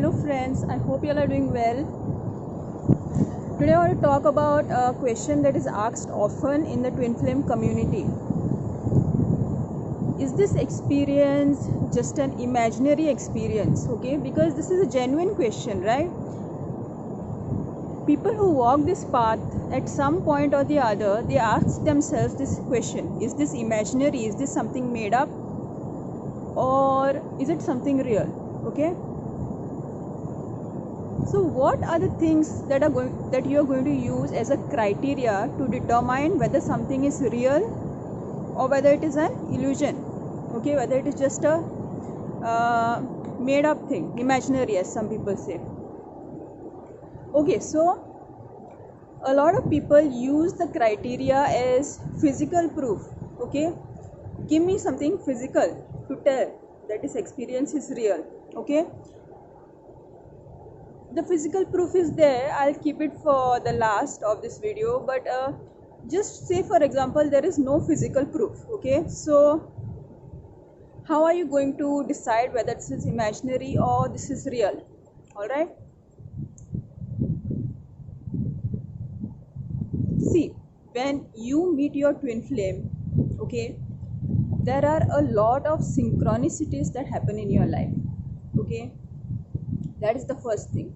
Hello friends, I hope you all are doing well. Today I want to talk about a question that is asked often in the twin flame community. Is this experience just an imaginary experience? Okay, because this is a genuine question, right? People who walk this path at some point or the other, they ask themselves this question: is this imaginary? Is this something made up? Or is it something real? Okay? So what are the things that you are going to use as a criteria to determine whether something is real or whether it is an illusion? Okay, whether it is just a made up thing, imaginary, as some people say. Okay, so a lot of people use the criteria as physical proof. Okay, give me something physical to tell that this experience is real. Okay, the physical proof is there. I'll keep it for the last of this video, but just say for example there is no physical proof. Okay, so how are you going to decide whether this is imaginary or this is real? All right, see, when you meet your twin flame, okay, there are a lot of synchronicities that happen in your life. Okay, that is the first thing.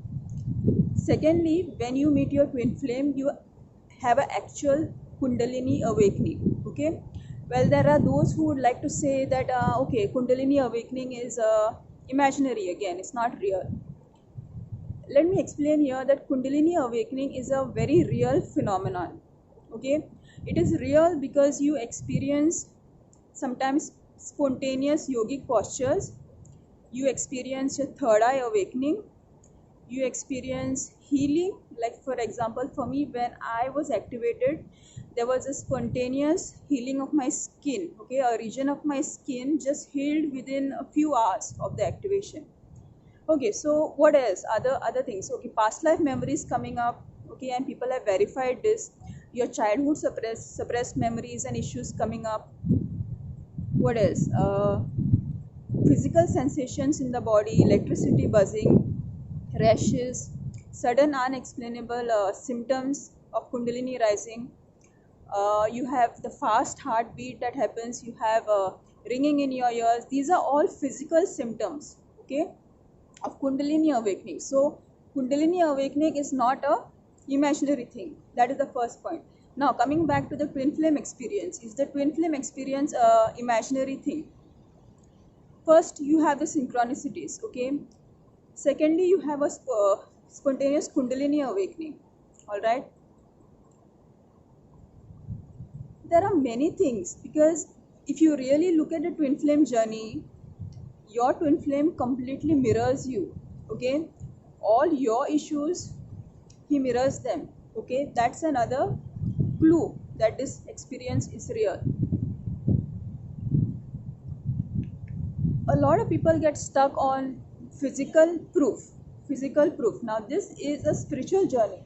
Secondly, when you meet your twin flame, you have an actual Kundalini awakening. Okay, well, there are those who would like to say that okay, Kundalini awakening is imaginary, again, it's not real. Let me explain here that Kundalini awakening is a very real phenomenon. Okay, it is real because you experience sometimes spontaneous yogic postures, you experience your third eye awakening, you experience healing. Like for example, for me, when I was activated, there was a spontaneous healing of my skin. Okay, a region of my skin just healed within a few hours of the activation. Okay, so what else? Other things. Okay, past life memories coming up. Okay, and people have verified this. Your childhood suppressed memories and issues coming up. What else? Physical sensations in the body, electricity buzzing, rashes, sudden unexplainable symptoms of Kundalini rising. You have the fast heartbeat that happens. You have ringing in your ears. These are all physical symptoms. Okay, of Kundalini awakening. So Kundalini awakening is not a imaginary thing. That is the first point. Now coming back to the twin flame experience, is the twin flame experience a imaginary thing? First, you have the synchronicities. Okay. Secondly, you have a spontaneous Kundalini awakening. All right. There are many things, because if you really look at the twin flame journey, your twin flame completely mirrors you. Okay, all your issues, he mirrors them. Okay, that's another clue that this experience is real. A lot of people get stuck on physical proof. Now this is a spiritual journey,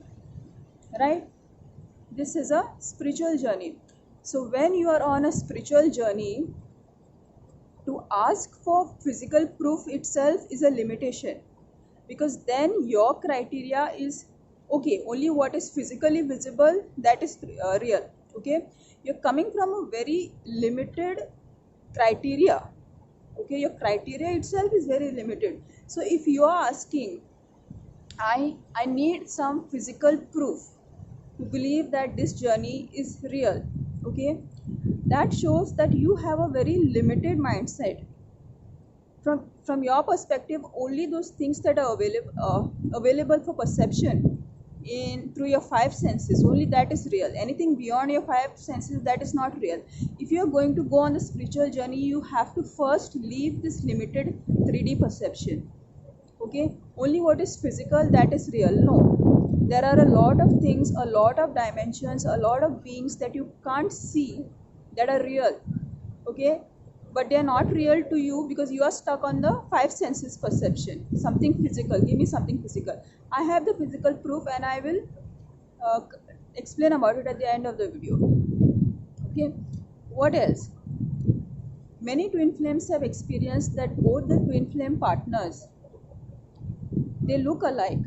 right? This is a spiritual journey. So when you are on a spiritual journey, to ask for physical proof itself is a limitation, because then your criteria is okay, only what is physically visible, that is real. Okay, you're coming from a very limited criteria. Okay, your criteria itself is very limited. So if you are asking, I need some physical proof to believe that this journey is real, okay, that shows that you have a very limited mindset. From your perspective, only those things that are available for perception through your five senses, only that is real. Anything beyond your five senses, that is not real. If you are going to go on the spiritual journey, you have to first leave this limited 3D perception. Okay, only what is physical, that is real. No, there are a lot of things, a lot of dimensions, a lot of beings that you can't see that are real. Okay, but they are not real to you because you are stuck on the five senses perception. Something physical, give me something physical. I have the physical proof and I will explain about it at the end of the video. Okay, what else? Many twin flames have experienced that both the twin flame partners they look alike.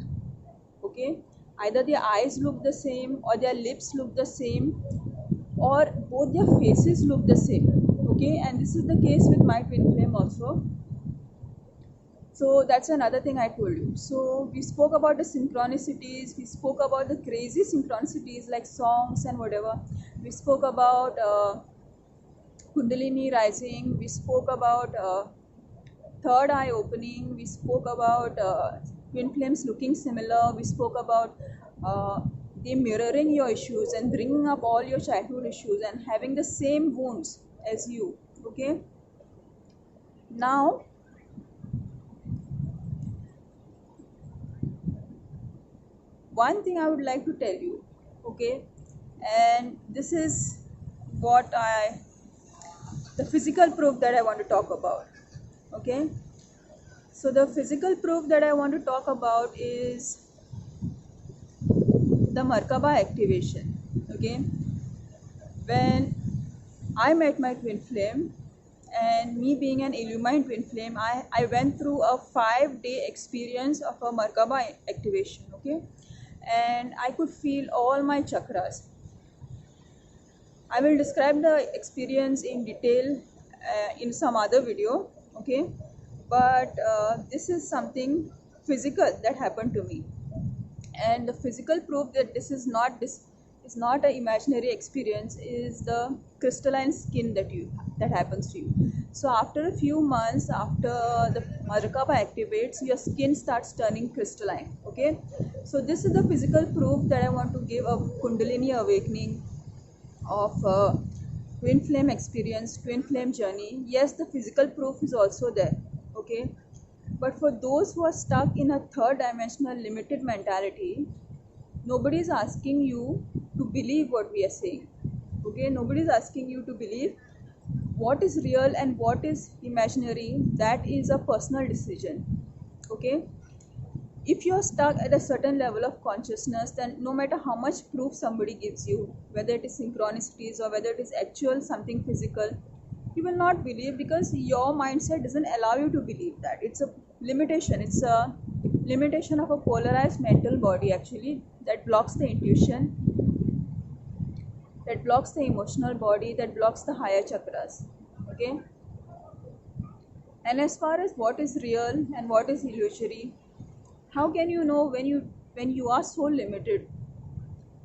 Okay, either their eyes look the same, or their lips look the same, or both their faces look the same. Okay, and this is the case with my twin flame also. So that's another thing I told you. So we spoke about the synchronicities, we spoke about the crazy synchronicities like songs and whatever. We spoke about Kundalini rising, we spoke about third eye opening, we spoke about twin flames looking similar, we spoke about they mirroring your issues and bringing up all your childhood issues and having the same wounds as you. Okay, now one thing I would like to tell you, okay, and this is what the physical proof that I want to talk about. Okay, so the physical proof that I want to talk about is the Merkaba activation. Okay, when I met my twin flame, and me being an illumined twin flame, I went through a 5-day experience of a Merkaba activation. Okay, and I could feel all my chakras. I will describe the experience in detail in some other video. Okay, but this is something physical that happened to me, and the physical proof that this is not an imaginary experience is the crystalline skin that happens to you. So after a few months after the Merkaba activates, your skin starts turning crystalline. Okay, so this is the physical proof that I want to give of Kundalini awakening, of twin flame experience, twin flame journey. Yes, the physical proof is also there. Okay, but for those who are stuck in a third dimensional limited mentality, nobody is asking you to believe what we are saying. Okay, nobody is asking you to believe what is real and what is imaginary. That is a personal decision. Okay, if you're stuck at a certain level of consciousness, then no matter how much proof somebody gives you, whether it is synchronicities or whether it is actual something physical, you will not believe, because your mindset doesn't allow you to believe that. It's a limitation. It's a limitation of a polarized mental body actually, that blocks the intuition, that blocks the emotional body, that blocks the higher chakras. Okay, and as far as what is real and what is illusory, how can you know when you are so limited?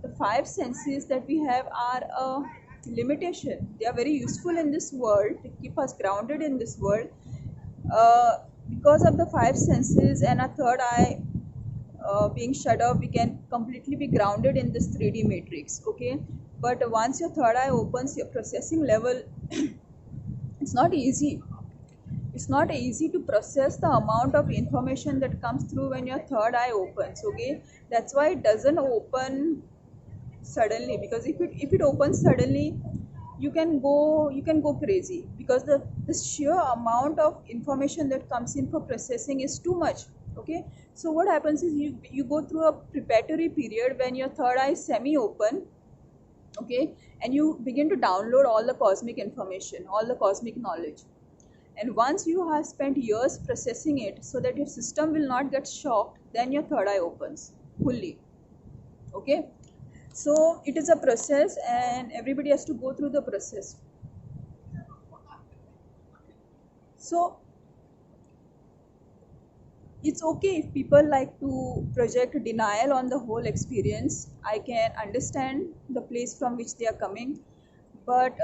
The five senses that we have are a limitation. They are very useful in this world to keep us grounded in this world. Because of the five senses and a third eye being shut off, we can completely be grounded in this 3D matrix. Okay, but once your third eye opens, your processing level, it's not easy. It's not easy to process the amount of information that comes through when your third eye opens. Okay, that's why it doesn't open suddenly, because if it opens suddenly, you can go crazy, because the sheer amount of information that comes in for processing is too much. Okay, so what happens is you go through a preparatory period when your third eye is semi open. Okay, and you begin to download all the cosmic information, all the cosmic knowledge, and once you have spent years processing it so that your system will not get shocked, then your third eye opens fully. Okay, so it is a process and everybody has to go through the process. So it's okay if people like to project denial on the whole experience. I can understand the place from which they are coming, but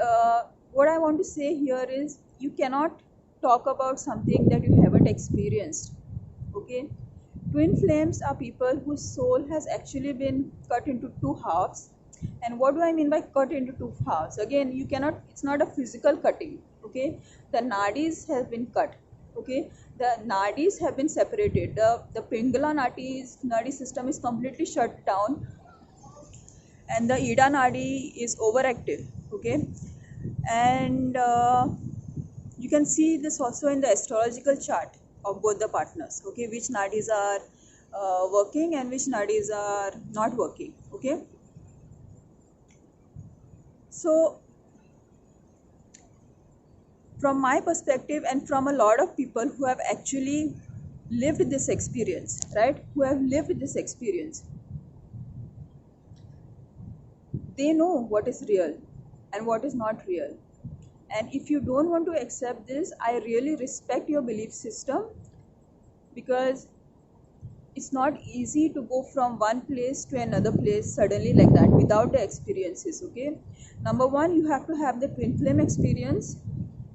what I want to say here is you cannot talk about something that you haven't experienced. Okay, twin flames are people whose soul has actually been cut into two halves. And what do I mean by cut into two halves? Again, you cannot, it's not a physical cutting. Okay, the nadis have been cut. Okay, the nadis have been separated. The pingala nadi system is completely shut down, and the ida nadi is overactive. Okay, and you can see this also in the astrological chart of both the partners. Okay, which nadis are working and which nadis are not working. Okay, so from my perspective and from a lot of people who have actually lived this experience, right? Who have lived this experience. They know what is real and what is not real. And if you don't want to accept this, I really respect your belief system, because it's not easy to go from one place to another place suddenly like that without the experiences. Okay, number one, you have to have the twin flame experience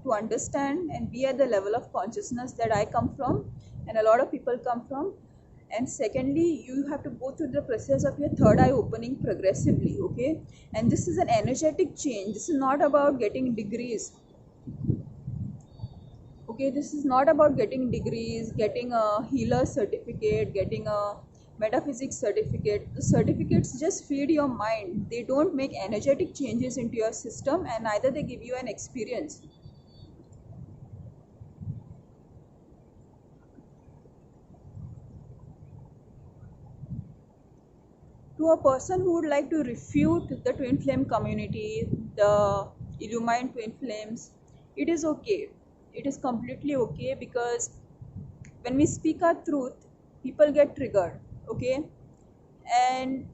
to understand and be at the level of consciousness that I come from and a lot of people come from. And secondly, you have to go through the process of your third eye opening progressively. Okay, and this is an energetic change. This is not about getting degrees. Okay, this is not about getting degrees, getting a healer certificate, getting a metaphysics certificate. The certificates just feed your mind. They don't make energetic changes into your system, and neither they give you an experience. To a person who would like to refute the twin flame community, the illumined twin flames, it is okay. It is completely okay, because when we speak our truth, people get triggered. Okay, and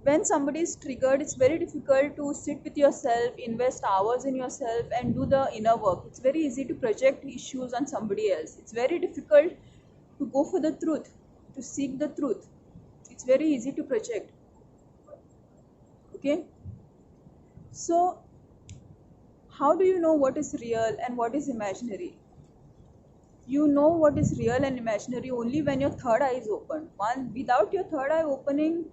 when somebody is triggered, it's very difficult to sit with yourself, invest hours in yourself and do the inner work. It's very easy to project issues on somebody else. It's very difficult to go for the truth, to seek the truth. It's very easy to project. Okay, so how do you know what is real and what is imaginary? You know what is real and imaginary only when your third eye is open. One, without your third eye opening,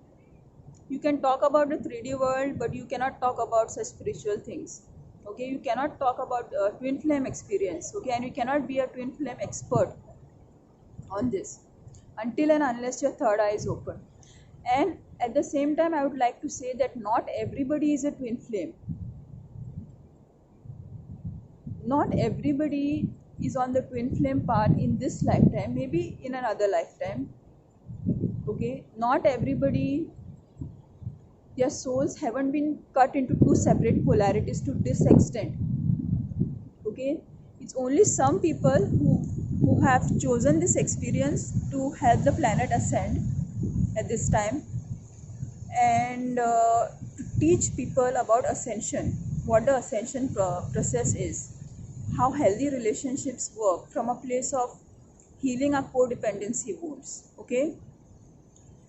you can talk about the 3D world, but you cannot talk about such spiritual things. Okay, you cannot talk about twin flame experience. Okay, and you cannot be a twin flame expert on this until and unless your third eye is open. And at the same time, I would like to say that not everybody is a twin flame. Not everybody is on the twin flame path in this lifetime, maybe in another lifetime. Okay, not everybody, their souls haven't been cut into two separate polarities to this extent. Okay, it's only some people who have chosen this experience to help the planet ascend at this time, and to teach people about ascension, what the ascension process is, how healthy relationships work from a place of healing our codependency wounds. Okay,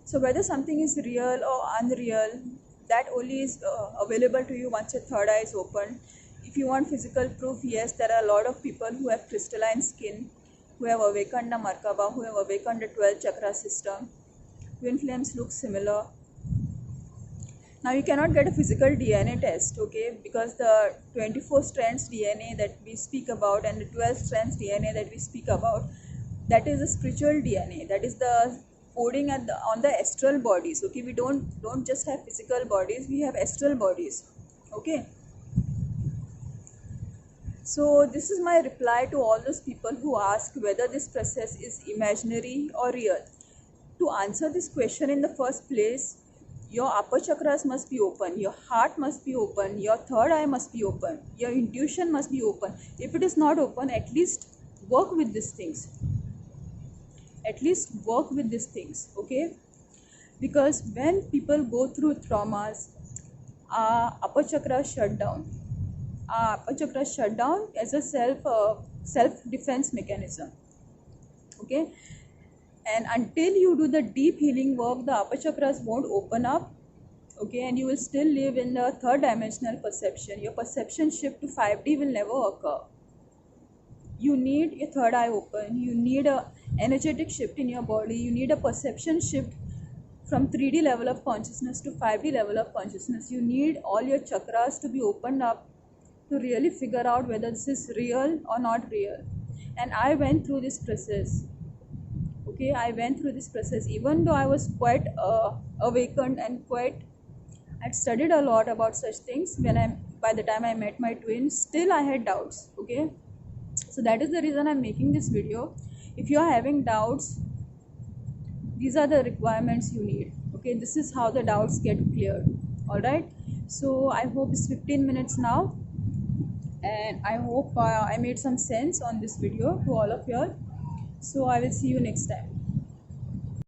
so whether something is real or unreal, that only is available to you once your third eye is open. If you want physical proof, yes, there are a lot of people who have crystalline skin, who have awakened the Merkaba, who have awakened the 12 chakra system. Twin flames look similar. Now you cannot get a physical DNA test, okay, because the 24 strands DNA that we speak about and the 12 strands DNA that we speak about, that is a spiritual DNA. That is the coding at on the astral bodies. Okay, we don't just have physical bodies, we have astral bodies. Okay, so this is my reply to all those people who ask whether this process is imaginary or real. To answer this question in the first place, your upper chakras must be open, your heart must be open, your third eye must be open, your intuition must be open. If it is not open, at least work with these things. At least work with these things, okay? Because when people go through traumas, our upper chakra shut down. Our upper chakra shut down as a self defense mechanism, okay? And until you do the deep healing work, the upper chakras won't open up. Okay, and you will still live in the third dimensional perception. Your perception shift to 5D will never occur. You need your third eye open. You need a energetic shift in your body. You need a perception shift from 3D level of consciousness to 5D level of consciousness. You need all your chakras to be opened up to really figure out whether this is real or not real. And I went through this process. Okay, I went through this process. Even though I was quite awakened and quite, I'd studied a lot about such things. By the time I met my twin, still I had doubts. Okay, so that is the reason I'm making this video. If you are having doubts, these are the requirements you need. Okay, this is how the doubts get cleared. All right, so I hope it's 15 minutes now, and I hope I made some sense on this video to all of you all. So I will see you next time.